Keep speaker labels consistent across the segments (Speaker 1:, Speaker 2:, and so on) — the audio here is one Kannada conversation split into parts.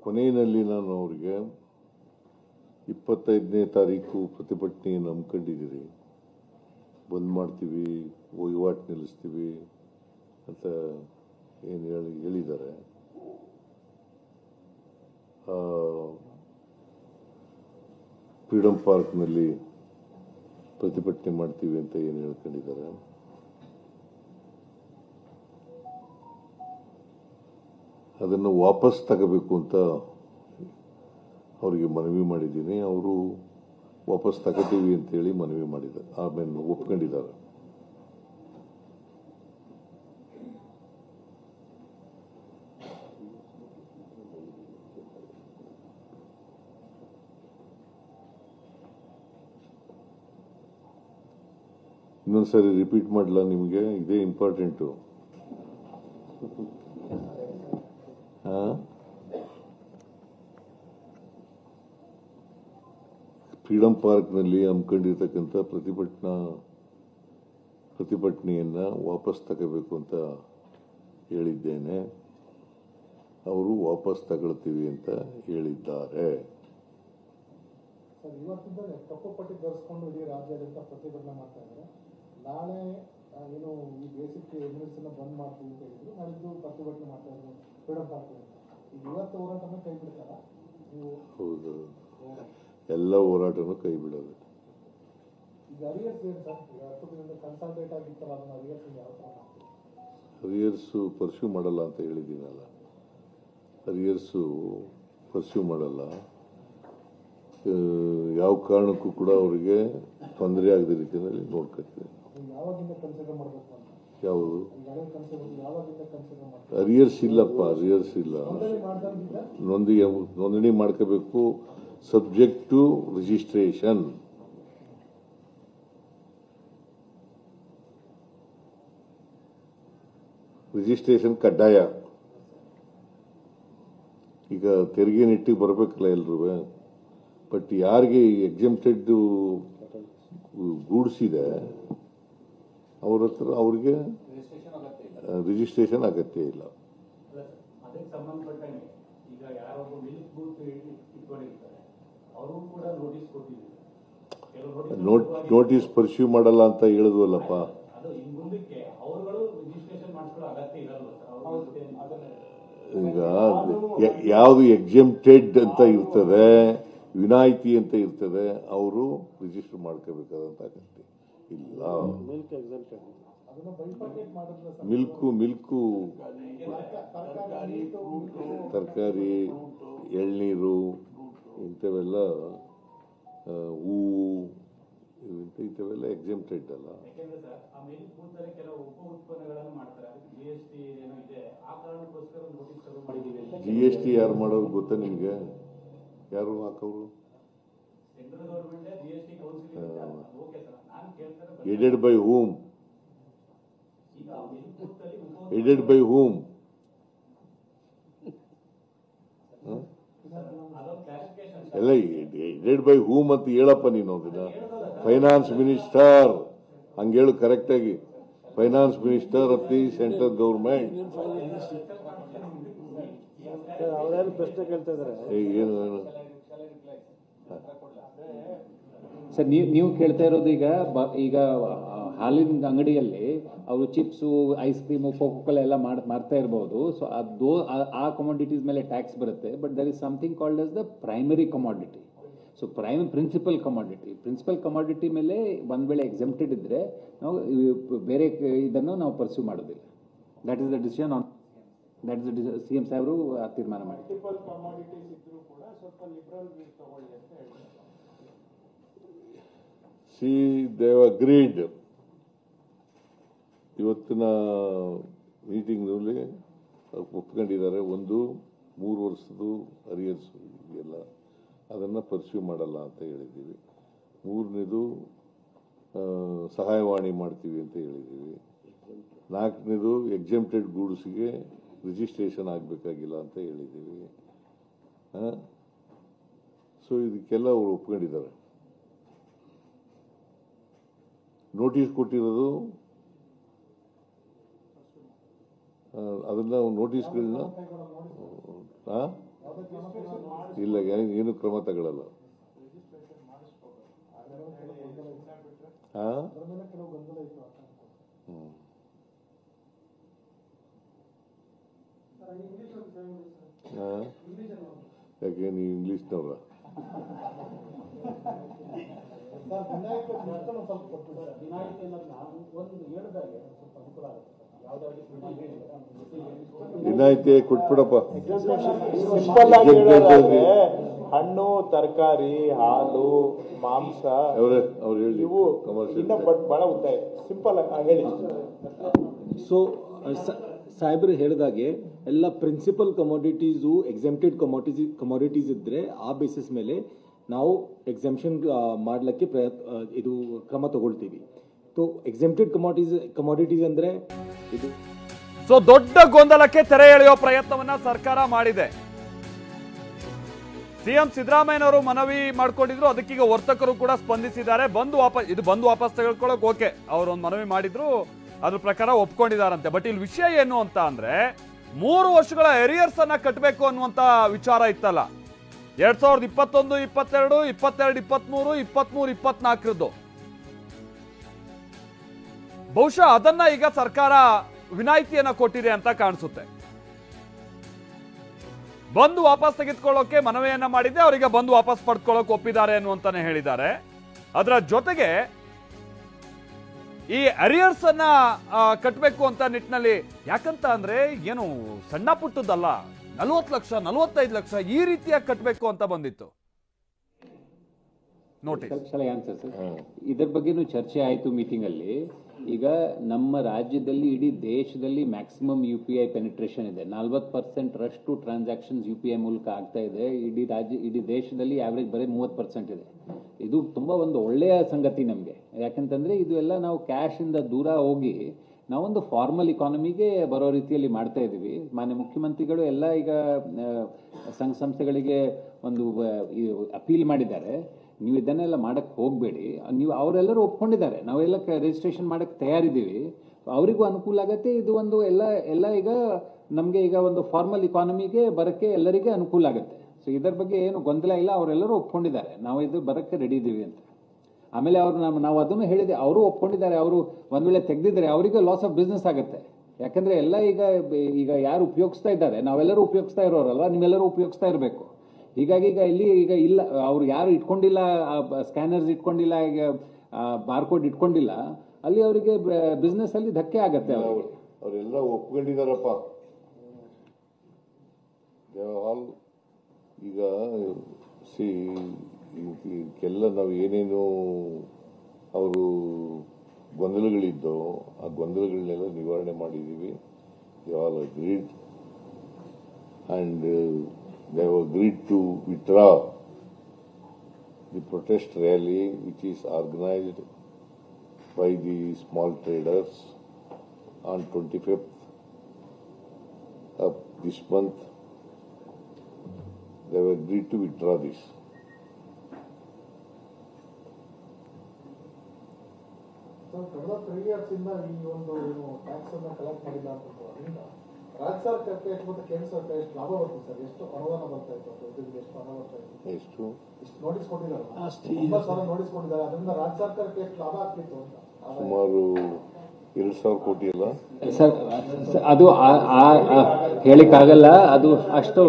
Speaker 1: ಕೊನೆಯಲ್ಲಿ ನಾನು ಅವರಿಗೆ 25ನೇ ತಾರೀಕು ಪ್ರತಿಭಟನೆಯನ್ನು ಹಮ್ಮಿಕೊಂಡಿದ್ದೀರಿ, ಬಂದ್ ಮಾಡ್ತೀವಿ, ವಹಿವಾಟು ನಿಲ್ಲಿಸ್ತೀವಿ ಅಂತ ಏನು ಹೇಳಿದ್ದಾರೆ. ಫ್ರೀಡಂ ಪಾರ್ಕ್ನಲ್ಲಿ ಪ್ರತಿಭಟನೆ ಮಾಡ್ತೀವಿ ಅಂತ ಏನು ಹೇಳ್ಕೊಂಡಿದ್ದಾರೆ. ಅದನ್ನು ವಾಪಸ್ ತಗೋಬೇಕು ಅಂತ ಅವರಿಗೆ ಮನವಿ ಮಾಡಿದ್ದೀನಿ. ಅವರು ವಾಪಸ್ ತಗೋತೀವಿ ಅಂತೇಳಿ ಮನವಿ ಮಾಡಿದ್ದಾರೆ, ಆಮೇಲೆ ಒಪ್ಕೊಂಡಿದ್ದಾರೆ. ಇನ್ನೊಂದ್ಸರಿ ರಿಪೀಟ್ ಮಾಡಲ ನಿಮಗೆ, ಇದೇ ಇಂಪಾರ್ಟೆಂಟು. ಫ್ರೀಡಂ ಪಾರ್ಕ್ನಲ್ಲಿ ಹಮ್ಮಿಕೊಂಡಿರ್ತಕ್ಕಂಥ ಪ್ರತಿಭಟನೆಯನ್ನ ವಾಪಸ್ ತಗೋಬೇಕು ಅಂತ ಹೇಳಿದ್ದೇನೆ. ಅವರು ವಾಪಸ್ ತಗೊಳ್ತೀವಿ ಅಂತ ಹೇಳಿದ್ದಾರೆ.
Speaker 2: ಇವತ್ತಿಂದಲೇ ಕಪ್ಪು ಪಟ್ಟಿ ಧರಿಸಿಕೊಂಡು ಇಡೀ ರಾಜ್ಯಾದ್ಯಂತ ಪ್ರತಿಭಟನೆ ಮಾಡ್ತಾ ಇದ್ದಾರೆ. ನಾಳೆ ಏನು ಈ ಬೇಸಿಕ್ ಯೂನಿಟ್ಸ್ ಬಂದ್ ಮಾಡ್ತೀವಿ ಅಂತ ಹೇಳಿದ್ರು, ನಾಳಿದ್ದು ಪ್ರತಿಭಟನೆ ಮಾಡ್ತಾ ಇದ್ರು ಫ್ರೀಡಂ ಪಾರ್ಕ್. ಈಗ ಇವತ್ತು ಹೋರಾಟನ ಕೈ ಬಿಡ್ತಾರ?
Speaker 1: ಹೌದು, ಎಲ್ಲ ಹೋರಾಟನೂ ಕೈ ಬಿಡೋದು.
Speaker 2: ಈಗ ಅರಿಯರ್ಸ್ ಏನು ಸರ್? ಈಗ 10 ದಿನದಿಂದ ಕನ್ಸಲ್ಟೇಟ್ ಆಗಿತ್ತಲ್ಲ, ಅದನ್ನ ಅರಿಯರ್ಸ್ ಯಾವ ಥರ?
Speaker 1: ಅರಿಯರ್ಸು ಪರ್ಸ್ಯೂ ಮಾಡಲ್ಲ ಅಂತ ಹೇಳಿದ್ದೀನಲ್ಲ. ಅರಿಯರ್ಸು ಪರ್ಸ್ಯೂ ಮಾಡಲ್ಲ. ಯಾವ ಕಾರಣಕ್ಕೂ ಕೂಡ ಅವರಿಗೆ ತೊಂದರೆ ಆಗದ ರೀತಿಯಲ್ಲಿ ನೋಡ್ಕೊಳ್ತೀವಿ.
Speaker 2: ಯಾವಾಗಿಂದ ಕನ್ಸಿಡರ್ ಮಾಡಬೇಕು ಅಂತ?
Speaker 1: ಯಾವುದು
Speaker 2: ಯಾವಾಗಿಂದ ಕನ್ಸಿಡರ್ ಮಾಡ್ತಾರೆ?
Speaker 1: ಅರಿಯರ್ಸ್ ಇಲ್ಲಪ್ಪ, ಅರಿಯರ್ಸ್ ಇಲ್ಲ. ನೋಂದಣಿ ಮಾಡ್ಕೋಬೇಕು, ಸಬ್ಜೆಕ್ಟ್ ಟು ರಿಜಿಸ್ಟ್ರೇಷನ್. ರಿಜಿಸ್ಟ್ರೇಷನ್ ಕಡ್ಡಾಯ. ಈಗ ತೆರಿಗೆ ನೆಟ್ಟಿಗೆ ಬರಬೇಕಲ್ಲ ಎಲ್ರೂ. ಬಟ್ ಯಾರಿಗೆ ಎಕ್ಸೆಂಪ್ಟೆಡ್ ಗೂಡ್ಸ್ ಇದೆ ಅವ್ರ ಹತ್ರ ಅವ್ರಿಗೆ ರಿಜಿಸ್ಟ್ರೇಷನ್ ಅಗತ್ಯ ಇಲ್ಲ. ನೋಟಿಸ್ ಪರ್ಸ್ಯೂ ಮಾಡಲ್ಲ ಅಂತ ಹೇಳಿದ್ವಲ್ಲಪ್ಪ. ಈಗ ಯಾವುದು ಎಕ್ಸೆಂಪ್ಟೆಡ್ ಅಂತ ಇರ್ತದೆ, ವಿನಾಯಿತಿ ಅಂತ ಇರ್ತದೆ, ಅವರು ರಿಜಿಸ್ಟರ್ ಮಾಡ್ಕೋಬೇಕಾದಂತ ಅಗತ್ಯ ಇಲ್ಲ. ಮಿಲ್ಕು ತರಕಾರಿ, ಎಳ್ನೀರು, ಇಂಥವೆಲ್ಲ, ಹೂವು, ಇಂಥವೆಲ್ಲ ಎಕ್ಸೆಂಪ್ಟೆಡ್ ಅಲ್ಲ. GST ಯಾರು ಮಾಡೋದು ಗೊತ್ತಾ ನಿಮ್ಗೆ? ಯಾರು ಹಾಕೋರು? Aided by whom? Aided by ಹೂಮ್? ಎಲ್ಲ ಎಡೆಡ್ ಬೈ ಹೂಮ್ ಅಂತ ಹೇಳಪ್ಪ ನೀನು. ಅದನ್ನ ಫೈನಾನ್ಸ್ ಮಿನಿಸ್ಟರ್ ಹಂಗೇಳು ಕರೆಕ್ಟ್ ಆಗಿ. Finance minister of the central government. ಏನು
Speaker 3: ಸರ್, ನೀವು ಕೇಳ್ತಾ ಇರೋದು ಈಗ ಹಾಲಿನ ಅಂಗಡಿಯಲ್ಲಿ ಅವರು ಚಿಪ್ಸು, ಐಸ್ ಕ್ರೀಮು, ಕೋಕೋಕೋಲಾ ಎಲ್ಲ ಮಾರ್ತಾ ಇರಬಹುದು. ಸೊ ಅದು ಆ ಕಮಾಡಿಟೀಸ್ ಮೇಲೆ ಟ್ಯಾಕ್ಸ್ ಬರುತ್ತೆ. But there is something called as the primary commodity. So principal commodity ಮೇಲೆ ಒಂದ್ ವೇಳೆ ಎಕ್ಸೆಂಪ್ಟೆಡ್ ಇದ್ರೆ ನಾವು ಬೇರೆ ಇದನ್ನು ನಾವು ಪರ್ಸ್ಯೂ ಮಾಡೋದಿಲ್ಲ. That is the decision on CM ಸಾಹೇಬರು ತೀರ್ಮಾನ ಮಾಡಿ.
Speaker 1: They have agreed. ಇವತ್ತಿನ ಮೀಟಿಂಗ್ನಲ್ಲಿ ಒಪ್ಕೊಂಡಿದ್ದಾರೆ. 3 ವರ್ಷದ್ದು ಅರಿಯರ್ಸ್ ಎಲ್ಲ ಅದನ್ನು ಪರ್ಸ್ಯೂ ಮಾಡಲ್ಲ ಅಂತ ಹೇಳಿದ್ದೀವಿ. 3ನೇದು ಸಹಾಯವಾಣಿ ಮಾಡ್ತೀವಿ ಅಂತ ಹೇಳಿದ್ದೀವಿ. 4ನೇದು ಎಕ್ಸೆಂಪ್ಟೆಡ್ ಗೂಡ್ಸ್ಗೆ ರಿಜಿಸ್ಟ್ರೇಷನ್ ಆಗಬೇಕಾಗಿಲ್ಲ ಅಂತ ಹೇಳಿದ್ದೀವಿ. ಸೊ ಇದಕ್ಕೆಲ್ಲ ಅವರು ಒಪ್ಕೊಂಡಿದ್ದಾರೆ. ನೋಟಿಸ್ ಕೊಟ್ಟಿರೋದು ಅದನ್ನ ನೋಟಿಸ್ಗಳನ್ನ ಇಲ್ಲ, ಏನು ಕ್ರಮ ತಗೊಳ್ಳಲ್ಲ. ಯಾಕೆ ನೀವು ಇಂಗ್ಲಿಷ್ನವ್ರ? ವಿನಾಯಿತಿ ಕೊಟ್ಬಿಡಪ್ಪ.
Speaker 4: ಸಿಂಪಲ್ ಆಗಿ ಹೇಳೋದಾದ್ರೆ ಹಣ್ಣು, ತರಕಾರಿ, ಹಾಲು, ಮಾಂಸ ಇವು ಇನ್ನ ಬಹಳ ಉದ್ದಾಯ. ಸಿಂಪಲ್ ಆಗಿ ಹೇಳಿ.
Speaker 5: ಸೊ ಸಾಹೇಬ್ರು ಹೇಳಿದಾಗೆ ಎಲ್ಲ ಪ್ರಿನ್ಸಿಪಲ್ ಕಮೋಡಿಟೀಸು ಎಕ್ಸೆಂಪ್ಟೆಡ್ ಕಮೋಡಿಟೀಸ್ ಇದ್ರೆ ಆ ಬೇಸಿಸ್ ಮೇಲೆ ನಾವು ಎಕ್ಸೆಂಪ್ಷನ್ ಮಾಡ್ಲಿಕ್ಕೆ ಇದು ಕ್ರಮ ತಗೊಳ್ತೀವಿ. ಸೊ ಎಕ್ಸೆಂಪ್ಟೆಡ್ ಕಮೋಡಿಟೀಸ್ ಅಂದ್ರೆ ಇದು.
Speaker 6: ಸೊ ದೊಡ್ಡ ಗೊಂದಲಕ್ಕೆ ತೆರೆ ಎಳೆಯುವ ಪ್ರಯತ್ನವನ್ನ ಸರ್ಕಾರ ಮಾಡಿದೆ. ಸಿಎಂ ಸಿದ್ದರಾಮಯ್ಯನವರು ಮನವಿ ಮಾಡ್ಕೊಂಡಿದ್ರು, ಅದಕ್ಕೀಗ ವರ್ತಕರು ಕೂಡ ಸ್ಪಂದಿಸಿದ್ದಾರೆ. ಬಂದು ವಾಪಸ್ ತೆಗೆದುಕೊಳ್ಳೋಕೆ ಓಕೆ, ಅವರೊಂದು ಮನವಿ ಮಾಡಿದ್ರು, ಅದ್ರ ಪ್ರಕಾರ ಒಪ್ಕೊಂಡಿದ್ದಾರಂತೆ. ಬಟ್ ಇಲ್ಲಿ ವಿಷಯ ಏನು ಅಂತ ಅಂದ್ರೆ 3 ವರ್ಷಗಳ ಎರಿಯರ್ಸ್ ಅನ್ನ ಕಟ್ಟಬೇಕು ಅನ್ನುವಂತ ವಿಚಾರ ಇತ್ತಲ್ಲ, 2021, 22, 22, 23, 23, 24 ಬಹುಶಃ ಅದನ್ನ ಈಗ ಸರ್ಕಾರ ವಿನಾಯಿತಿಯನ್ನ ಕೊಟ್ಟಿದೆ ಅಂತ ಕಾಣಿಸುತ್ತೆ. ಬಂದು ವಾಪಸ್ ತೆಗೆದುಕೊಳ್ಳೋಕೆ ಮನವಿಯನ್ನ ಮಾಡಿದ್ದೆ, ಅವರಿಗೆ ಬಂದು ವಾಪಸ್ ಪಡ್ಕೊಳ್ಳೋಕೆ ಒಪ್ಪಿದ್ದಾರೆ ಅನ್ನುವಂತಾನೆ ಹೇಳಿದ್ದಾರೆ. ಅದರ ಜೊತೆಗೆ ಈ ಅರಿಯರ್ಸ್ ಅನ್ನ ಕಟ್ಟಬೇಕು ಅಂತ ನಿಟ್ಟಿನಲ್ಲಿ, ಯಾಕಂತ ಅಂದ್ರೆ ಏನು ಸಣ್ಣ ಪುಟ್ಟದಲ್ಲ, 40 ಲಕ್ಷ 45 ಲಕ್ಷ ಈ ರೀತಿಯಾಗಿ ಕಟ್ಟಬೇಕು ಅಂತ ಬಂದಿತ್ತು ನೋಟಿಸ್.
Speaker 3: ಇದರ ಬಗ್ಗೆನೂ ಚರ್ಚೆ ಆಯಿತು ಮೀಟಿಂಗ್ ಅಲ್ಲಿ. ಈಗ ನಮ್ಮ ರಾಜ್ಯದಲ್ಲಿ ಇಡೀ ದೇಶದಲ್ಲಿ ಮ್ಯಾಕ್ಸಿಮಮ್ UPI ಪೆನಿಟ್ರೇಷನ್ ಇದೆ. 40% ರಷ್ಟು ಟ್ರಾನ್ಸಾಕ್ಷನ್ಸ್ UPI ಮೂಲಕ ಆಗ್ತಾ ಇದೆ. ಇಡೀ ದೇಶದಲ್ಲಿ ಆವ್ರೇಜ್ ಬರೀ 30% ಇದೆ. ಇದು ತುಂಬಾ ಒಂದು ಒಳ್ಳೆಯ ಸಂಗತಿ ನಮಗೆ. ಯಾಕಂತಂದ್ರೆ ಇದು ಎಲ್ಲ ನಾವು ಕ್ಯಾಶ್ ಇಂದ ದೂರ ಹೋಗಿ ನಾವೊಂದು ಫಾರ್ಮಲ್ ಇಕಾನಮಿಗೆ ಬರೋ ರೀತಿಯಲ್ಲಿ ಮಾಡ್ತಾ ಇದ್ದೀವಿ. ಮಾನ್ಯ ಮುಖ್ಯಮಂತ್ರಿಗಳು ಎಲ್ಲ ಈಗ ಸಂಘ ಸಂಸ್ಥೆಗಳಿಗೆ ಒಂದು ಅಪೀಲ್ ಮಾಡಿದ್ದಾರೆ, ನೀವು ಇದನ್ನೆಲ್ಲ ಮಾಡಕ್ಕೆ ಹೋಗಬೇಡಿ. ನೀವು ಅವರೆಲ್ಲರೂ ಒಪ್ಕೊಂಡಿದ್ದಾರೆ, ನಾವೆಲ್ಲ ರಿಜಿಸ್ಟ್ರೇಷನ್ ಮಾಡಕ್ಕೆ ತಯಾರಿದ್ದೀವಿ, ಅವರಿಗೂ ಅನುಕೂಲ ಆಗತ್ತೆ. ಇದು ಒಂದು ಎಲ್ಲ ಈಗ ನಮಗೆ ಈಗ ಒಂದು ಫಾರ್ಮಲ್ ಇಕಾನಮಿಗೆ ಬರೋಕ್ಕೆ ಎಲ್ಲರಿಗೆ ಅನುಕೂಲ ಆಗುತ್ತೆ. ಸೊ ಇದರ ಬಗ್ಗೆ ಏನು ಗೊಂದಲ ಇಲ್ಲ, ಅವರೆಲ್ಲರೂ ಒಪ್ಕೊಂಡಿದ್ದಾರೆ, ನಾವು ಇದು ಬರೋಕ್ಕೆ ರೆಡಿ ಇದ್ದೀವಿ ಅಂತ. ಆಮೇಲೆ ನಾವು ಅದನ್ನು ಹೇಳಿದೆ, ಅವರು ಒಪ್ಕೊಂಡಿದ್ದಾರೆ. ಅವರು ಒಂದ್ ವೇಳೆ ತೆಗೆದಿದ್ದಾರೆ ಅವರಿಗೆ ಲಾಸ್ ಆಫ್ ಬಿಸ್ನೆಸ್ ಆಗುತ್ತೆ. ಯಾಕಂದ್ರೆ ಎಲ್ಲ ಈಗ ಯಾರು ಉಪಯೋಗಿಸ್ತಾ ಇದ್ದಾರೆ, ನಾವೆಲ್ಲರೂ ಉಪಯೋಗಿಸ್ತಾ ಇರೋರಲ್ಲ, ನೀವೆಲ್ಲರೂ ಉಪಯೋಗಿಸ್ತಾ ಇರಬೇಕು. ಹೀಗಾಗಿ ಈಗ ಇಲ್ಲ, ಅವ್ರು ಯಾರು ಇಟ್ಕೊಂಡಿಲ್ಲ, ಸ್ಕ್ಯಾನರ್ಸ್ ಇಟ್ಕೊಂಡಿಲ್ಲ, ಈಗ ಬಾರ್ಕೋಡ್ ಇಟ್ಕೊಂಡಿಲ್ಲ, ಅಲ್ಲಿ ಅವರಿಗೆ ಬಿಸ್ನೆಸ್ ಅಲ್ಲಿ ಧಕ್ಕೆ ಆಗತ್ತೆ.
Speaker 1: ಅವರೆಲ್ಲ ಒಪ್ಕೊಂಡಿದಾರಪ್ಪ. ಈಗ ಇದಕ್ಕೆಲ್ಲ ನಾವು ಏನೇನು ಅವರು ಗೊಂದಲಗಳಿದ್ದೋ ಆ ಗೊಂದಲಗಳನ್ನೆಲ್ಲ ನಿವಾರಣೆ ಮಾಡಿದ್ದೀವಿ. They all agreed and they have agreed to withdraw the protest rally which is organized by the small traders on 25th of this month. They have agreed to withdraw this.
Speaker 2: ಕಳೆದ 3 years ಇಂದ ಈ ಒಂದು ಟ್ಯಾಕ್ಸ್ ಅನ್ನ ಕಲೆಕ್ಟ್ ಮಾಡಿಲ್ಲ ಅಂತ ಅದರಿಂದ ರಾಜ್ಯ ಸರ್ಕಾರಕ್ಕೆ ಎಷ್ಟು ಮತ್ತು ಕೇಂದ್ರ ಸರ್ಕಾರ ಎಷ್ಟು ಲಾಭ ಬರ್ತದೆ ಸರ್? ಎಷ್ಟು ಅನುದಾನ ಬರ್ತಾ ಇತ್ತು? ಇದಕ್ಕೆ ಎಷ್ಟು ಹಣ ಬರ್ತಾ ಇತ್ತು?
Speaker 1: ಎಷ್ಟು
Speaker 2: ನೋಟಿಸ್ ಕೊಟ್ಟಿದ್ದಾರೆ, 9,000 ನೋಟಿಸ್ ಕೊಟ್ಟಿದ್ದಾರೆ. ಅದರಿಂದ ರಾಜ್ಯ ಸರ್ಕಾರಕ್ಕೆ ಎಷ್ಟು ಲಾಭ ಆಗ್ತಿತ್ತು ಅಂತ?
Speaker 1: ಸುಮಾರು 2,000 ಕೋಟಿ ಅಲ್ಲ
Speaker 3: ಸರ್? ಅದು ಹೇಳಿಕ್ಕಾಗಲ್ಲ, ಅದು ಅಷ್ಟು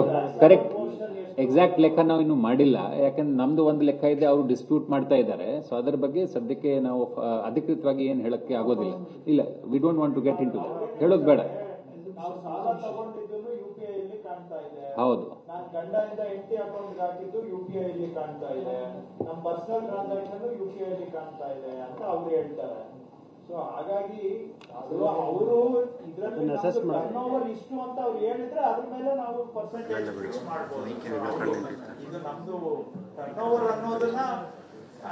Speaker 3: ಕರೆಕ್ಟ್ ಎಕ್ಸಾಕ್ಟ್ ಲೆಕ್ಕ ನಾವು ಇನ್ನು ಮಾಡಿಲ್ಲ. ಯಾಕಂದ್ರೆ ನಮ್ದು ಒಂದು ಲೆಕ್ಕ ಇದೆ, ಅವರು ಡಿಸ್ಪ್ಯೂಟ್ ಮಾಡ್ತಾ ಇದ್ದಾರೆ. ಸೊ ಅದರ ಬಗ್ಗೆ ಸದ್ಯಕ್ಕೆ ನಾವು ಅಧಿಕೃತವಾಗಿ ಏನು ಹೇಳಕ್ಕೆ ಆಗೋದಿಲ್ಲ. ಇಲ್ಲ, we don't want to get into that, ಹೇಳೋದು ಬೇಡ. ಹೌದು,
Speaker 4: ನಾನು ಗಂಡದಿಂದ ಹೆಂಡತಿ ಅಕೌಂಟ್ ಹಾಕಿದ್ದು UPI ಅಲ್ಲಿ ಕಾಣ್ತಾ ಇದೆ, ನಮ್ಮ ಪರ್ಸನಲ್ ಟ್ರಾನ್ಸಾಕ್ಷನ್ UPI ಅಲ್ಲಿ ಕಾಣ್ತಾ ಇದೆ ಅಂತ ಅವ್ರು ಹೇಳ್ತಾರೆ. ಸೊ ಹಾಗಾಗಿ ಅವರು ಇದರಲ್ಲಿ ಟರ್ನ್ ಓವರ್ ಇಷ್ಟು ಅಂತ ಅವ್ರು ಹೇಳಿದ್ರೆ ಅದ್ರ ಮೇಲೆ ನಾವು ಪರ್ಸೆಂಟೇಜ್ ಫಿಕ್ಸ್ ಮಾಡಬಹುದು. ಇದು ನಮ್ದು ಟರ್ನ್ ಓವರ್ ಅನ್ನೋದನ್ನ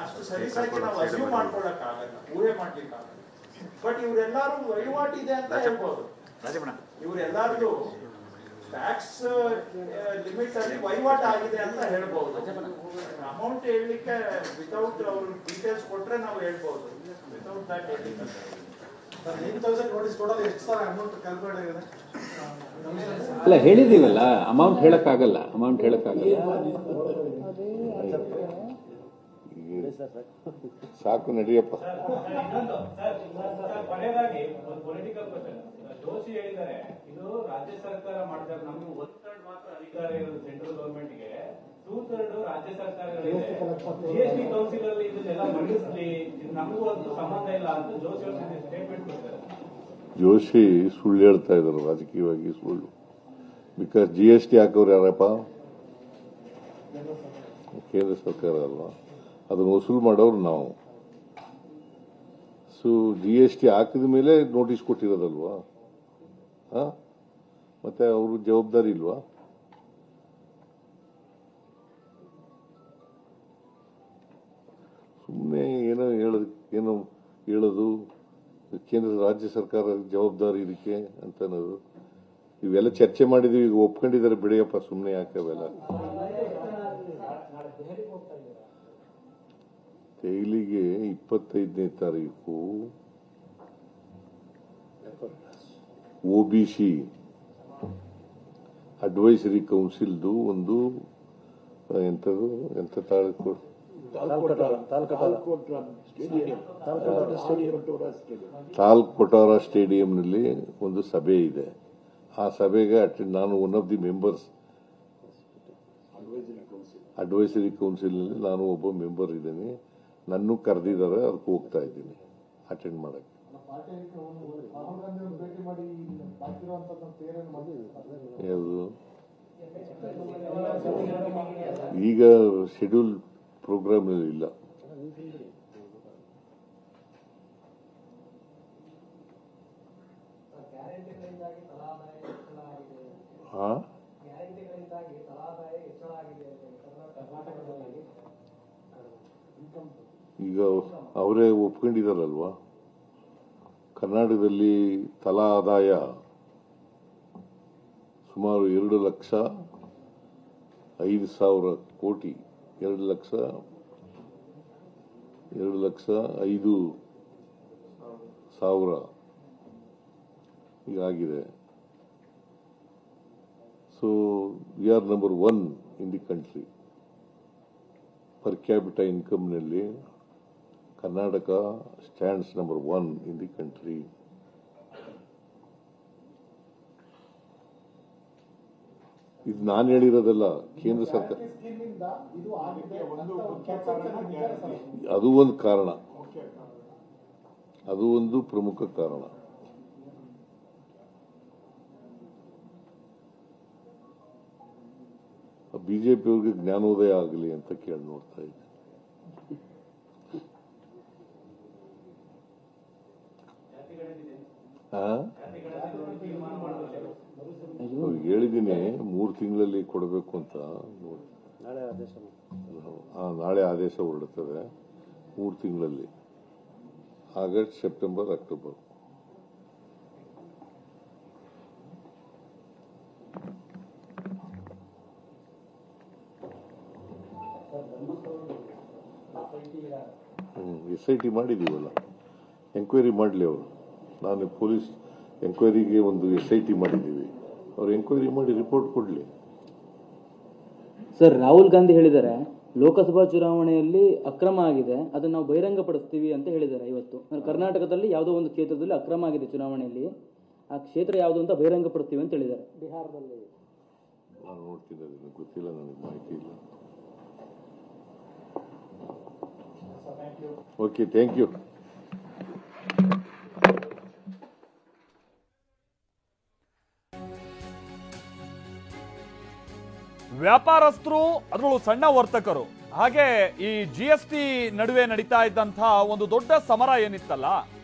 Speaker 4: ಅಷ್ಟು ಸರಿಸಾಗಿ ನಾವು ಅಸ್ಯೂಮ್ ಮಾಡ್ಕೊಳಕ್ಕಾಗಲ್ಲ, ಊಹೆ ಮಾಡ್ಲಿಕ್ಕಾಗಲ್ಲ. ಬಟ್ ಇವರೆಲ್ಲರೂ ವಹಿವಾಟಿದೆ ಅಂತ ಹೇಳ್ಬೋದು. ಇವರೆಲ್ಲರಿಗೂ ಟ್ಯಾಕ್ಸ್ ಲಿಮಿಟ್ ಅಲ್ಲಿ ವಹಿವಾಟು ಆಗಿದೆ ಅಂತ ಹೇಳ್ಬಹುದು. ಅಮೌಂಟ್ ಹೇಳಲಿಕ್ಕೆ ವಿತೌಟ್ ಅವ್ರ ಡೀಟೇಲ್ಸ್ ಕೊಟ್ರೆ ನಾವು ಹೇಳ್ಬಹುದು, ವಿತೌಟ್ ದಟ್ ಹೇಳಿಲ್ಲ.
Speaker 3: ಅಲ್ಲ ಹೇಳಿದೀವಲ್ಲ, ಅಮೌಂಟ್ ಹೇಳಕ್ಕಾಗಲ್ಲ.
Speaker 1: ಸಾಕು ನಡಿಯಪ್ಪ.
Speaker 7: ಕೊನೆಯದಾಗಿ ಒಂದು ಪೊಲಿಟಿಕಲ್ ಕ್ವಶನ್. ಜೋಶಿ ಹೇಳಿದ್ದಾರೆ, ಇದು ರಾಜ್ಯ ಸರ್ಕಾರ ಮಾಡಿದ್ದಾರೆ, ನಮ್ಗೆ 1/3 ಮಾತ್ರ ಅಧಿಕಾರ ಇರೋದು ಸೆಂಟ್ರಲ್ ಗವರ್ಮೆಂಟ್ಗೆ, 2/3 ರಾಜ್ಯ ಸರ್ಕಾರಗಳಿದೆ. GST ಕೌನ್ಸಿಲ್ ಅಲ್ಲಿ ಇದನ್ನೆಲ್ಲ ಮಂಡಿಸ್ಲಿ, ಇದು ನಮಗೂ ಒಂದು ಸಂಬಂಧ ಇಲ್ಲ ಅಂತ ಜೋಶಿ ಅವರು ಸ್ಟೇಟ್ಮೆಂಟ್ ಕೊಡ್ತಾರೆ.
Speaker 1: ಜೋಶಿ ಸುಳ್ಳು ಹೇಳ್ತಾ ಇದ್ರು, ರಾಜಕೀಯವಾಗಿ ಸುಳ್ಳು. ಬಿಕಾಸ್ GST ಹಾಕೋರು ಯಾರಪ್ಪ? ಕೇಂದ್ರ ಸರ್ಕಾರ ಅಲ್ವಾ, ಅದನ್ನು ವಸೂಲು ಮಾಡೋರು ನಾವು. ಸೊ GST ಹಾಕಿದ ಮೇಲೆ ನೋಟಿಸ್ ಕೊಟ್ಟಿರೋದಲ್ವಾ, ಮತ್ತೆ ಅವರು ಜವಾಬ್ದಾರಿ ಇಲ್ವಾ? ಸುಮ್ಮನೆ ಏನೋ ಹೇಳೋದು ಕೇಂದ್ರ ರಾಜ್ಯ ಸರ್ಕಾರ ಜವಾಬ್ದಾರಿ ಇದಕ್ಕೆ ಅಂತ ಅನ್ನೋದು. ಇವೆಲ್ಲ ಚರ್ಚೆ ಮಾಡಿದೀವಿ, ಈಗ ಒಪ್ಕೊಂಡಿದ್ದಾರೆ ಬಿಡಿಯಪ್ಪ, ಸುಮ್ಮನೆ ಯಾಕೆ ಅವೆಲ್ಲ. ದೆಹಲಿಗೆ 25ನೇ ತಾರೀಕು OBC ಅಡ್ವೈಸರಿ ಕೌನ್ಸಿಲ್ದು ಒಂದು ಎಂತ ತಾಲೂಕು ತಾಲ್ಕೊಟಾರ ಸ್ಟೇಡಿಯಂನಲ್ಲಿ ಒಂದು ಸಭೆ ಇದೆ. ಆ ಸಭೆಗೆ ನಾನು one of the members, advisory ಕೌನ್ಸಿಲ್ನಲ್ಲಿ ನಾನು ಒಬ್ಬ ಮೆಂಬರ್ ಇದ್ದೀನಿ. ನನ್ನೂ ಕರೆದಿದ್ದಾರೆ, ಅದಕ್ಕೆ ಹೋಗ್ತಾ ಇದ್ದೀನಿ ಅಟೆಂಡ್ ಮಾಡಕ್ಕೆ. ಯಾವುದು ಈಗ ಶೆಡ್ಯೂಲ್ ಪ್ರೋಗ್ರಾಮ್ ಇಲ್ಲ. ಈಗ ಅವರೇ ಒಪ್ಕೊಂಡಿದಾರಲ್ವಾ, ಕರ್ನಾಟಕದಲ್ಲಿ ತಲಾ ಆದಾಯ ಸುಮಾರು 2,05,000 ಕೋಟಿ, 2,05,000 ಹೀಗಾಗಿದೆ. So we are number 1 in the country. Per capital ಇನ್ಕಮ್ನಲ್ಲಿ Karnataka stands number 1 in the country. ಇದು ನಾನು ಹೇಳಿರೋದಲ್ಲ, ಕೇಂದ್ರ ಸರ್ಕಾರ. ಅದು ಒಂದು ಕಾರಣ, ಅದು ಒಂದು ಪ್ರಮುಖ ಕಾರಣ. ಬಿಜೆಪಿಯವ್ರಿಗೆ ಜ್ಞಾನೋದಯ ಆಗಲಿ ಅಂತ ಕೇಳಿ ನೋಡ್ತಾ ಇದ್ದೆ. ಹೇಳಿದ್ದೀನಿ 3 ತಿಂಗಳಲ್ಲಿ ಕೊಡಬೇಕು ಅಂತ. ನಾಳೆ ಆದೇಶ ಹೊರಡುತ್ತದೆ. 3 ತಿಂಗಳಲ್ಲಿ, ಆಗಸ್ಟ್, ಸೆಪ್ಟೆಂಬರ್, ಅಕ್ಟೋಬರ್. SIT ಮಾಡಿದೀವಲ್ಲ, ಎಂಕ್ವೈರಿ ಮಾಡಲಿ ಅವರು. ನಾನು ಪೊಲೀಸ್ ಎಂಕ್ವೈರಿಗೆ ಒಂದು SIT ಮಾಡಿದ್ದೀವಿ, ಅವ್ರು ಎಂಕ್ವೈರಿ ಮಾಡಿ ರಿಪೋರ್ಟ್ ಕೊಡ್ಲಿ.
Speaker 8: ಸರ್, ರಾಹುಲ್ ಗಾಂಧಿ ಹೇಳಿದ್ದಾರೆ ಲೋಕಸಭಾ ಚುನಾವಣೆಯಲ್ಲಿ ಅಕ್ರಮ ಆಗಿದೆ, ಅದನ್ನು ನಾವು ಬಹಿರಂಗಪಡಿಸ್ತೀವಿ ಅಂತ ಹೇಳಿದ್ದಾರೆ. ಇವತ್ತು ಕರ್ನಾಟಕದಲ್ಲಿ ಯಾವುದೋ ಒಂದು ಕ್ಷೇತ್ರದಲ್ಲಿ ಅಕ್ರಮ ಆಗಿದೆ ಚುನಾವಣೆಯಲ್ಲಿ, ಆ ಕ್ಷೇತ್ರ ಯಾವುದು ಅಂತ ಬಹಿರಂಗಪಡಿಸ್ತೀವಿ ಅಂತ ಹೇಳಿದ್ದಾರೆ. ಬಿಹಾರದಲ್ಲಿ
Speaker 1: ನಾನು ನೋಡ್ತೀನಿ, ಅದನ್ನು ಗೊತ್ತಿಲ್ಲ, ನನಗೆ ಮಾಹಿತಿ ಇಲ್ಲ. Okay, thank you.
Speaker 6: ವ್ಯಾಪಾರಸ್ಥರು, ಅದರಲ್ಲೂ ಸಣ್ಣ ವರ್ತಕರು, ಹಾಗೆ ಈ GST ನಡುವೆ ನಡೀತಾ ಇದ್ದಂತಹ ಒಂದು ದೊಡ್ಡ ಸಮರ ಏನಿತ್ತಲ್ಲ,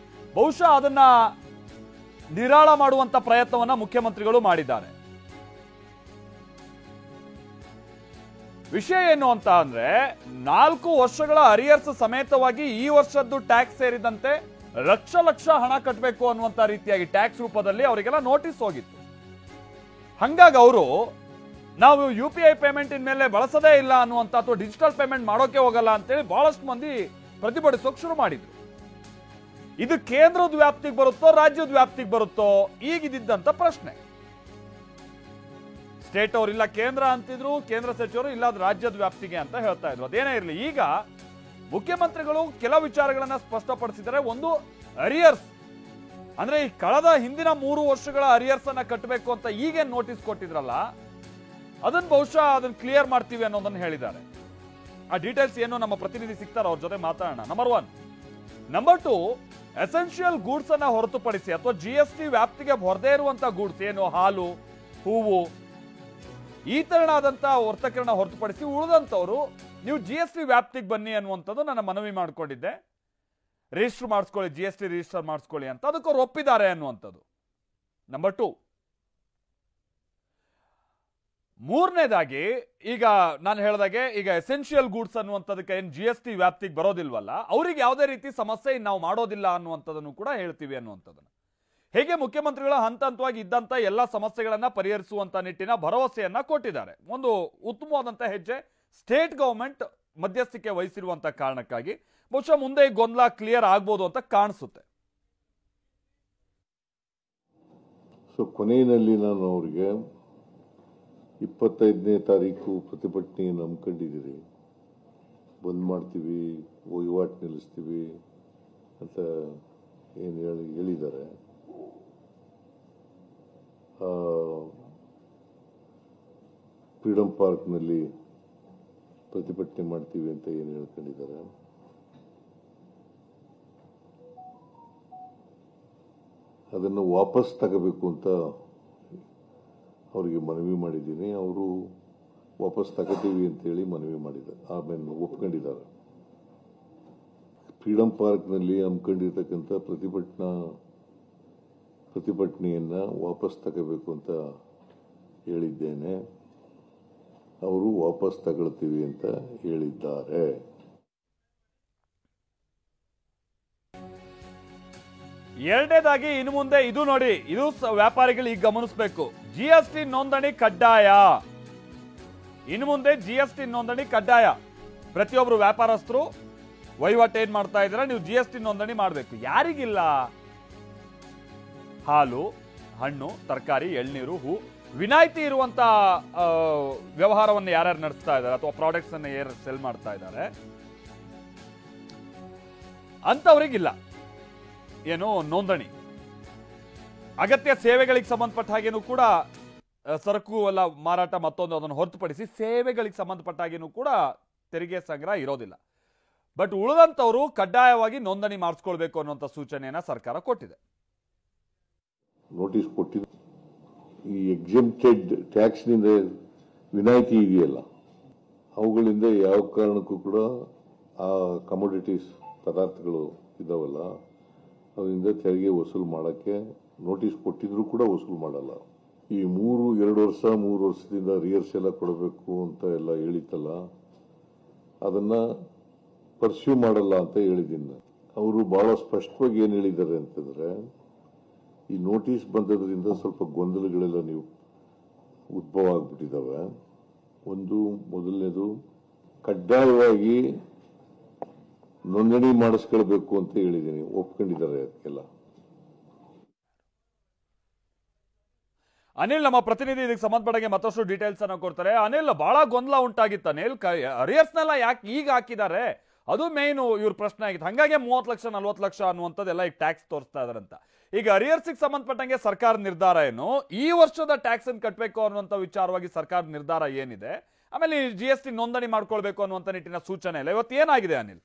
Speaker 6: ಬಹುಶಃ ಅದನ್ನ ನಿರಾಳ ಮಾಡುವಂತ ಪ್ರಯತ್ನವನ್ನ ಮುಖ್ಯಮಂತ್ರಿಗಳು ಮಾಡಿದ್ದಾರೆ. ವಿಷಯ ಏನು ಅಂತ ಅಂದ್ರೆ, 4 ವರ್ಷಗಳ ಅರಿಯರ್ಸ್ ಸಮೇತವಾಗಿ ಈ ವರ್ಷದ್ದು ಟ್ಯಾಕ್ಸ್ ಸೇರಿದಂತೆ ಲಕ್ಷ ಹಣ ಕಟ್ಟಬೇಕು ಅನ್ನುವಂತ ರೀತಿಯಾಗಿ ಟ್ಯಾಕ್ಸ್ ರೂಪದಲ್ಲಿ ಅವರಿಗೆಲ್ಲ ನೋಟಿಸ್ ಹೋಗಿತ್ತು. ಹಂಗಾಗಿ ಅವರು ನಾವು UPI ಪೇಮೆಂಟ್ ಇನ್ಮೇಲೆ ಬಳಸದೇ ಇಲ್ಲ ಅನ್ನುವಂಥ, ಅಥವಾ ಡಿಜಿಟಲ್ ಪೇಮೆಂಟ್ ಮಾಡೋಕೆ ಹೋಗಲ್ಲ ಅಂತೇಳಿ ಬಹಳಷ್ಟು ಮಂದಿ ಪ್ರತಿಭಟಿಸೋಕೆ ಶುರು ಮಾಡಿದ್ರು. ಇದು ಕೇಂದ್ರದ ವ್ಯಾಪ್ತಿಗೆ ಬರುತ್ತೋ ರಾಜ್ಯದ ವ್ಯಾಪ್ತಿಗೆ ಬರುತ್ತೋ ಈಗಿದ್ದಂತ ಪ್ರಶ್ನೆ. ಸ್ಟೇಟ್ ಅವ್ರು ಇಲ್ಲ ಕೇಂದ್ರ ಅಂತಿದ್ರು, ಕೇಂದ್ರ ಸಚಿವರು ಇಲ್ಲ ರಾಜ್ಯದ ವ್ಯಾಪ್ತಿಗೆ ಅಂತ ಹೇಳ್ತಾ ಇದ್ರು. ಅದೇನೇ ಇರಲಿ, ಈಗ ಮುಖ್ಯಮಂತ್ರಿಗಳು ಕೆಲವು ವಿಚಾರಗಳನ್ನ ಸ್ಪಷ್ಟಪಡಿಸಿದ್ದಾರೆ. ಒಂದು ಅರಿಯರ್ಸ್ ಅಂದ್ರೆ ಈ ಕಳೆದ ಹಿಂದಿನ 3 ವರ್ಷಗಳ ಅರಿಯರ್ಸ್ ಅನ್ನ ಕಟ್ಟಬೇಕು ಅಂತ ಈಗೇನ್ ನೋಟಿಸ್ ಕೊಟ್ಟಿದ್ರಲ್ಲ, ಅದನ್ನ ಬಹುಶಃ ಅದನ್ನ ಕ್ಲಿಯರ್ ಮಾಡ್ತೀವಿ ಅನ್ನೋದನ್ನ ಹೇಳಿದ್ದಾರೆ. ಆ ಡೀಟೇಲ್ಸ್ ಏನು ನಮ್ಮ ಪ್ರತಿನಿಧಿ ಸಿಗ್ತಾರೆ, ಅವ್ರ ಜೊತೆ ಮಾತಾಡೋಣ. ನಂಬರ್ 1. ನಂಬರ್ 2, ಎಸೆನ್ಷಿಯಲ್ ಗೂಡ್ಸ್ ಅನ್ನ ಹೊರತುಪಡಿಸಿ ಅಥವಾ GST ವ್ಯಾಪ್ತಿಗೆ ಹೊರದೇ ಇರುವಂತ ಗೂಡ್ಸ್ ಏನು ಹಾಲು, ಹೂವು ಈ ತರನಾದಂತ ವರ್ತಕರನ್ನ ಹೊರತುಪಡಿಸಿ ಉಳಿದಂತವ್ರು ನೀವು GST ವ್ಯಾಪ್ತಿಗೆ ಬನ್ನಿ ಅನ್ನುವಂಥದ್ದು ನನ್ನ ಮನವಿ ಮಾಡ್ಕೊಂಡಿದ್ದೆ. ರಿಜಿಸ್ಟರ್ ಮಾಡಿಸ್ಕೊಳ್ಳಿ, GST ರಿಜಿಸ್ಟರ್ ಮಾಡಿಸ್ಕೊಳ್ಳಿ ಅಂತ, ಅದಕ್ಕೆ ಅವ್ರು ಒಪ್ಪಿದ್ದಾರೆ ಅನ್ನುವಂಥದ್ದು. ನಂಬರ್ 2. ಮೂರನೇದಾಗಿ ಈಗ ನಾನು ಹೇಳಿದಾಗೆ ಈಗ ಎಸೆನ್ಷಿಯಲ್ ಗೂಡ್ಸ್ ಅನ್ನುವಂಥದಕ್ಕೆ ಏನು GST ವ್ಯಾಪ್ತಿಗೆ ಬರೋದಿಲ್ವಲ್ಲ, ಅವ್ರಿಗೆ ಯಾವುದೇ ರೀತಿ ಸಮಸ್ಯೆ ನಾವು ಮಾಡೋದಿಲ್ಲ ಅನ್ನುವಂಥದ್ದನ್ನು ಕೂಡ ಹೇಳ್ತೀವಿ ಅನ್ನುವಂಥದ್ದನ್ನು. ಹೇಗೆ ಮುಖ್ಯಮಂತ್ರಿಗಳು ಹಂತ ಹಂತವಾಗಿ ಇದ್ದಂಥ ಎಲ್ಲ ಸಮಸ್ಯೆಗಳನ್ನ ಪರಿಹರಿಸುವಂತ ನಿಟ್ಟಿನ ಭರವಸೆಯನ್ನ ಕೊಟ್ಟಿದ್ದಾರೆ. ಒಂದು ಉತ್ತಮವಾದಂಥ ಹೆಜ್ಜೆ ಸ್ಟೇಟ್ ಗವರ್ಮೆಂಟ್ ಮಧ್ಯಸ್ಥಿಕೆ ವಹಿಸಿರುವಂತ ಕಾರಣಕ್ಕಾಗಿ ಬಹುಶಃ ಮುಂದೆ ಈ ಗೊಂದಲ ಕ್ಲಿಯರ್ ಆಗ್ಬೋದು ಅಂತ ಕಾಣಿಸುತ್ತೆ.
Speaker 1: ಸೊ ಕೊನೆಯಲ್ಲಿ ನಾನು ಅವ್ರಿಗೆ 25ನೇ ತಾರೀಕು ಪ್ರತಿಭಟನೆಯನ್ನು ಹಮ್ಮಿಕೊಂಡಿದ್ದೀರಿ, ಬಂದ್ ಮಾಡ್ತೀವಿ, ವಹಿವಾಟು ನಿಲ್ಲಿಸ್ತೀವಿ ಅಂತ ಏನು ಹೇಳಿದ್ದಾರೆ. ಫ್ರೀಡಂ ಪಾರ್ಕ್ನಲ್ಲಿ ಪ್ರತಿಭಟನೆ ಮಾಡ್ತೀವಿ ಅಂತ ಏನು ಹೇಳ್ಕೊಂಡಿದ್ದಾರೆ. ಅದನ್ನು ವಾಪಸ್ ತಗೋಬೇಕು ಅಂತ ಅವರಿಗೆ ಮನವಿ ಮಾಡಿದ್ದೀನಿ. ಅವರು ವಾಪಸ್ ತಗೋತೀವಿ ಅಂತೇಳಿ ಮನವಿ ಮಾಡಿದ್ದಾರೆ, ಆಮೇಲೆ ಒಪ್ಕೊಂಡಿದ್ದಾರೆ. ಫ್ರೀಡಂ ಪಾರ್ಕ್ನಲ್ಲಿ ಹಮ್ಮಿಕೊಂಡಿರ್ತಕ್ಕಂಥ ಪ್ರತಿಭಟನೆಯನ್ನ ವಾಪಸ್ ತಗೋಬೇಕು ಅಂತ ಹೇಳಿದ್ದೇನೆ. ಅವರು ವಾಪಸ್ ತಗೊಳ್ತೀವಿ ಅಂತ ಹೇಳಿದ್ದಾರೆ.
Speaker 6: ಎರಡನೇದಾಗಿ ಇನ್ನು ಮುಂದೆ ಇದು ನೋಡಿ, ಇದು ವ್ಯಾಪಾರಿಗಳು ಈಗ ಗಮನಿಸಬೇಕು, GST ನೋಂದಣಿ ಕಡ್ಡಾಯ. ಇನ್ನು ಮುಂದೆ GST ನೋಂದಣಿ ಕಡ್ಡಾಯ. ಪ್ರತಿಯೊಬ್ಬರು ವ್ಯಾಪಾರಸ್ಥರು ವಹಿವಾಟು ಏನ್ ಮಾಡ್ತಾ ಇದ್ದೀರಾ, ನೀವು GST ನೋಂದಣಿ ಮಾಡಬೇಕು. ಯಾರಿಗಿಲ್ಲ? ಹಾಲು, ಹಣ್ಣು, ತರಕಾರಿ, ಎಳ್ನೀರು, ಹೂ ವಿನಾಯಿತಿ ಇರುವಂತ ವ್ಯವಹಾರವನ್ನು ಯಾರ್ಯಾರು ನಡೆಸ್ತಾ ಇದ್ದಾರೆ ಅಥವಾ ಪ್ರಾಡಕ್ಟ್ಸ್ ಅನ್ನ ಯಾರು ಸೆಲ್ ಮಾಡ್ತಾ ಇದ್ದಾರೆ ಅಂತವರಿಗಿಲ್ಲ ಏನು ನೋಂದಣಿ. ಅಗತ್ಯ ಸೇವೆಗಳಿಗೆ ಸಂಬಂಧಪಟ್ಟ ಹಾಗೇನೂ ಕೂಡ ಸರಕು ಎಲ್ಲ ಮಾರಾಟ ಮತ್ತೊಂದು ಅದನ್ನು ಹೊರತುಪಡಿಸಿ ಸೇವೆಗಳಿಗೆ ಸಂಬಂಧಪಟ್ಟ ಹಾಗೇನೂ ಕೂಡ ತೆರಿಗೆ ಸಂಗ್ರಹ ಇರೋದಿಲ್ಲ. ಬಟ್ ಉಳಿದಂತವರು ಕಡ್ಡಾಯವಾಗಿ ನೋಂದಣಿ ಮಾಡಿಸ್ಕೊಳ್ಬೇಕು ಅನ್ನುವಂಥ ಸೂಚನೆಯನ್ನ ಸರ್ಕಾರ ಕೊಟ್ಟಿದೆ.
Speaker 1: ನೋಟಿಸ್ ಕೊಟ್ಟಿದೆ. ಈ ಎಕ್ಸೆಂಪ್ಟೆಡ್ ಟ್ಯಾಕ್ಸ್ನಿಂದ ವಿನಾಯಿತಿ ಇದೆಯಲ್ಲ, ಅವುಗಳಿಂದ ಯಾವ ಕಾರಣಕ್ಕೂ ಕೂಡ ಆ ಕಮೋಡಿಟೀಸ್ ಪದಾರ್ಥಗಳು ಇದಾವಲ್ಲ ಅದರಿಂದ ತೆರಿಗೆ ವಸೂಲು ಮಾಡೋಕ್ಕೆ ನೋಟಿಸ್ ಕೊಟ್ಟಿದ್ರು ಕೂಡ ವಸೂಲು ಮಾಡಲ್ಲ. ಈ 3 ವರ್ಷದಿಂದ ರಿಯರ್ಸ್ ಎಲ್ಲ ಕೊಡಬೇಕು ಅಂತ ಎಲ್ಲ ಹೇಳಿತ್ತಲ್ಲ, ಅದನ್ನ ಪರ್ಸ್ಯೂ ಮಾಡಲ್ಲ ಅಂತ ಹೇಳಿದ್ದೀನಿ. ಅವರು ಬಹಳ ಸ್ಪಷ್ಟವಾಗಿ ಏನು ಹೇಳಿದ್ದಾರೆ ಅಂತಂದ್ರೆ, ಈ ನೋಟಿಸ್ ಬಂದದ್ರಿಂದ ಸ್ವಲ್ಪ ಗೊಂದಲಗಳೆಲ್ಲ ನೀವು ಉದ್ಭವ ಆಗ್ಬಿಟ್ಟಿದ್ದಾವೆ. ಮೊದಲನೇದು ಕಡ್ಡಾಯವಾಗಿ ನೋಂದಣಿ ಮಾಡಿಸ್ಕೊಳ್ಬೇಕು ಅಂತ ಹೇಳಿದ್ದೀನಿ, ಒಪ್ಕೊಂಡಿದ್ದಾರೆ ಅದಕ್ಕೆಲ್ಲ.
Speaker 6: ಅನಿಲ್ ನಮ್ಮ ಪ್ರತಿನಿಧಿ ಇದಕ್ಕೆ ಸಂಬಂಧಪಟ್ಟಾಗೆ ಮತ್ತಷ್ಟು ಡೀಟೇಲ್ಸ್ ಅನ್ನ ಕೊಡ್ತಾರೆ. ಅನಿಲ್, ಬಹಳ ಗೊಂದಲ ಉಂಟಾಗಿತ್ತು ಅನಿಲ್, ಅರಿಯರ್ಸ್ನೆಲ್ಲ ಯಾಕೆ ಈಗ ಹಾಕಿದ್ದಾರೆ ಅದು ಮೇನ್ ಇವ್ರ ಪ್ರಶ್ನೆ ಆಗಿತ್ತು. ಹಾಗಾಗಿ 30 ಲಕ್ಷ 40 ಲಕ್ಷ ಅನ್ನುವಂಥದ್ದೆಲ್ಲ ಈಗ ಟ್ಯಾಕ್ಸ್ ತೋರಿಸ್ತಾ ಇದಾರಂತ. ಈಗ ಅರಿಯರ್ಸ್ಗೆ ಸಂಬಂಧಪಟ್ಟಂಗೆ ಸರ್ಕಾರ ನಿರ್ಧಾರ ಏನು, ಈ ವರ್ಷದ ಟ್ಯಾಕ್ಸ್ ಅನ್ನು ಕಟ್ಟಬೇಕು ಅನ್ನುವಂಥ ವಿಚಾರವಾಗಿ ಸರ್ಕಾರ ನಿರ್ಧಾರ ಏನಿದೆ, ಆಮೇಲೆ GST ನೋಂದಣಿ ಮಾಡ್ಕೊಳ್ಬೇಕು ಅನ್ನುವಂಥ ನಿಟ್ಟಿನ ಸೂಚನೆ ಇಲ್ಲ, ಇವತ್ತು ಏನಾಗಿದೆ ಅನಿಲ್?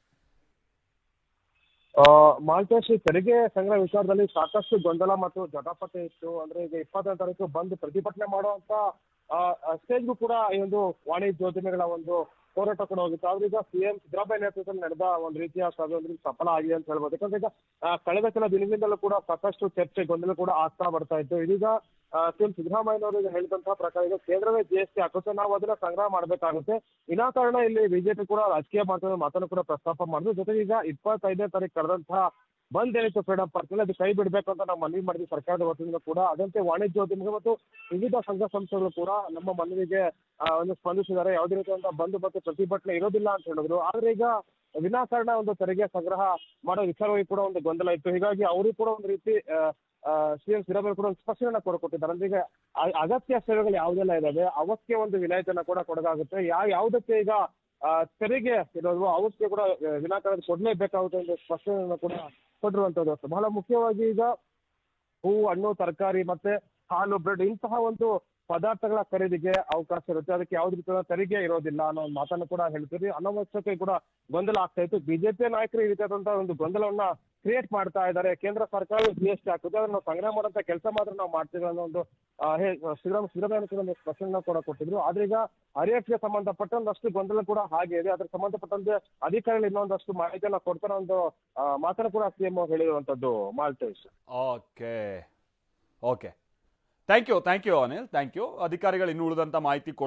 Speaker 9: ಮಾಲ್ತೇಶ್, ತೆರಿಗೆ ಸಂಗ್ರಹ ವಿಚಾರದಲ್ಲಿ ಸಾಕಷ್ಟು ಗೊಂದಲ ಮತ್ತು ಜಟಾಪಟೆ ಇತ್ತು. ಅಂದ್ರೆ ಈಗ 20ನೇ ತಾರೀಕು ಬಂದು ಪ್ರತಿಭಟನೆ ಮಾಡುವಂತ ಸ್ಟೇಜ್ಗೂ ಕೂಡ ಈ ಒಂದು ವಾಣಿಜ್ಯೋದ್ಯಮಿಗಳ ಒಂದು ಹೋರಾಟ ಕೂಡ ಹೋಗಿತ್ತು. ಆದ್ರೀಗ CM ಸಿದ್ದರಾಮಯ್ಯ ನೇತೃತ್ವದಲ್ಲಿ ನಡೆದ ಒಂದು ರೀತಿಯ ಸಭೆ ಸಫಲ ಆಗಿದೆ ಅಂತ ಹೇಳ್ಬೋದು. ಯಾಕಂದ್ರೆ ಈಗ ಕಳೆದ ಕೆಲ ದಿನದಿಂದಲೂ ಕೂಡ ಸಾಕಷ್ಟು ಚರ್ಚೆ ಗೊಂದಲ ಕೂಡ ಆಗ್ತಾ ಬರ್ತಾ ಇತ್ತು. ಇದೀಗ CM ಸಿದ್ದರಾಮಯ್ಯನವರು ಈಗ ಹೇಳಿದಂತಹ ಪ್ರಕಾರ ಈಗ ಕೇಂದ್ರವೇ GST ಹಾಕುತ್ತೆ, ನಾವು ಅದನ್ನ ಸಂಗ್ರಹ ಮಾಡಬೇಕಾಗುತ್ತೆ. ವಿನಾಕಾರಣ ಇಲ್ಲಿ ಬಿಜೆಪಿ ಕೂಡ ರಾಜಕೀಯ ಮಾತನ್ನು ಕೂಡ ಪ್ರಸ್ತಾಪ ಮಾಡಿದ್ರು. ಜೊತೆಗೆ ಈಗ 25ನೇ ತಾರೀಕು ಕರೆದಂತಹ ಬಂದ್ ಏನಿತ್ತು ಫ್ರೀಡಂ ಪಾರ್ಕ್ ನಲ್ಲಿ, ಅದು ಕೈ ಬಿಡಬೇಕು ಅಂತ ನಾವು ಮನವಿ ಮಾಡಿದ್ವಿ ಸರ್ಕಾರದ ವತಿಯಿಂದ ಕೂಡ. ಅದಂತೆ ವಾಣಿಜ್ಯೋದ್ಯಮಿಗಳು ಮತ್ತು ವಿವಿಧ ಸಂಘ ಸಂಸ್ಥೆಗಳು ಕೂಡ ನಮ್ಮ ಮನವಿಗೆ ಒಂದು ಸ್ಪಂದಿಸಿದ್ದಾರೆ. ಯಾವುದೇ ರೀತಿಯಾದಂತಹ ಬಂದ್ ಮತ್ತು ಪ್ರತಿಭಟನೆ ಇರೋದಿಲ್ಲ ಅಂತ ಹೇಳಿದ್ರು. ಆದ್ರೆ ಈಗ ವಿನಾಕಾರಣ ಒಂದು ತೆರಿಗೆ ಸಂಗ್ರಹ ಮಾಡೋ ವಿಚಾರವಾಗಿ ಕೂಡ ಒಂದು ಗೊಂದಲ ಇತ್ತು. ಹೀಗಾಗಿ ಅವರಿಗೂ ಕೂಡ ಒಂದು ರೀತಿ ಸಿ ಎಂ ಸಿದ್ದರಾಮಯ್ಯ ಕೂಡ ಒಂದು ಸ್ಪಷ್ಟನೆ ಕೊಟ್ಟಿದ್ದಾರೆ. ಅಂದ್ರೆ ಈಗ ಅಗತ್ಯ ಸೇವೆಗಳು ಯಾವುದೆಲ್ಲ ಇದಾವೆ ಅವಕ್ಕೆ ಒಂದು ವಿನಾಯಿತಿಯನ್ನ ಕೂಡ ಕೊಡಲಾಗುತ್ತೆ. ಯಾವುದಕ್ಕೆ ಈಗ ತೆರಿಗೆ ಇರೋದು ಅವಕ್ಕೆ ಕೂಡ ವಿನಾಕಾರಣ ಕೊಡ್ಲೇಬೇಕಾಗುತ್ತೆ ಒಂದು ಸ್ಪಷ್ಟನೆಯನ್ನು ಕೂಡ ಕೊಟ್ಟಿರುವಂತದ್ದು. ಬಹಳ ಮುಖ್ಯವಾಗಿ ಈಗ ಹೂವು, ಹಣ್ಣು, ತರಕಾರಿ ಮತ್ತೆ ಹಾಲು, ಬ್ರೆಡ್ ಇಂತಹ ಒಂದು ಪದಾರ್ಥಗಳ ಖರೀದಿಗೆ ಅವಕಾಶ ಇರುತ್ತೆ. ಅದಕ್ಕೆ ಯಾವುದೇ ರೀತಿಯ ತೆರಿಗೆ ಇರೋದಿಲ್ಲ ಅನ್ನೋ ಒಂದು ಮಾತನ್ನು ಕೂಡ ಹೇಳ್ತೀವಿ. ಅನವಶ್ಯಕ ಕೂಡ ಗೊಂದಲ ಆಗ್ತಾ ಇತ್ತು. ಬಿಜೆಪಿ ನಾಯಕರು ಈ ರೀತಿಯಾದಂತಹ ಒಂದು ಗೊಂದಲವನ್ನ ಕ್ರಿಯೇಟ್ ಮಾಡ್ತಾ ಇದ್ದಾರೆ. ಕೇಂದ್ರ ಸರ್ಕಾರ GST ಹಾಕುತ್ತೆ, ಅದನ್ನು ಸಂಗ್ರಹ ಮಾಡುವಂತ ಕೆಲಸ ಮಾತ್ರ ನಾವು ಮಾಡ್ತೀವಿ ಅನ್ನೋ ಒಂದು ಸಿದ್ದರಾಮಯ್ಯ ಕೂಡ ಒಂದು ಸ್ಪಷ್ಟನೆ ಕೂಡ ಕೊಟ್ಟಿದ್ರು. ಆದ್ರೆ ಈಗ RFಗೆ ಸಂಬಂಧಪಟ್ಟ ಒಂದಷ್ಟು ಗೊಂದಲ ಕೂಡ ಹಾಗೆ ಇದೆ. ಅದಕ್ಕೆ ಸಂಬಂಧಪಟ್ಟಂತೆ ಅಧಿಕಾರಿಗಳು ಇನ್ನೊಂದಷ್ಟು ಮಾಹಿತಿಯನ್ನ ಕೊಡ್ತಾರ ಒಂದು ಮಾತನ್ನು ಕೂಡ CM ಹೇಳಿರುವಂತದ್ದು. Maltesh.
Speaker 6: Okay thank you Anil, thank you. ಅಧಿಕಾರಿಗಳು ಇನ್ನು ಉಳಿದಂತ ಮಾಹಿತಿ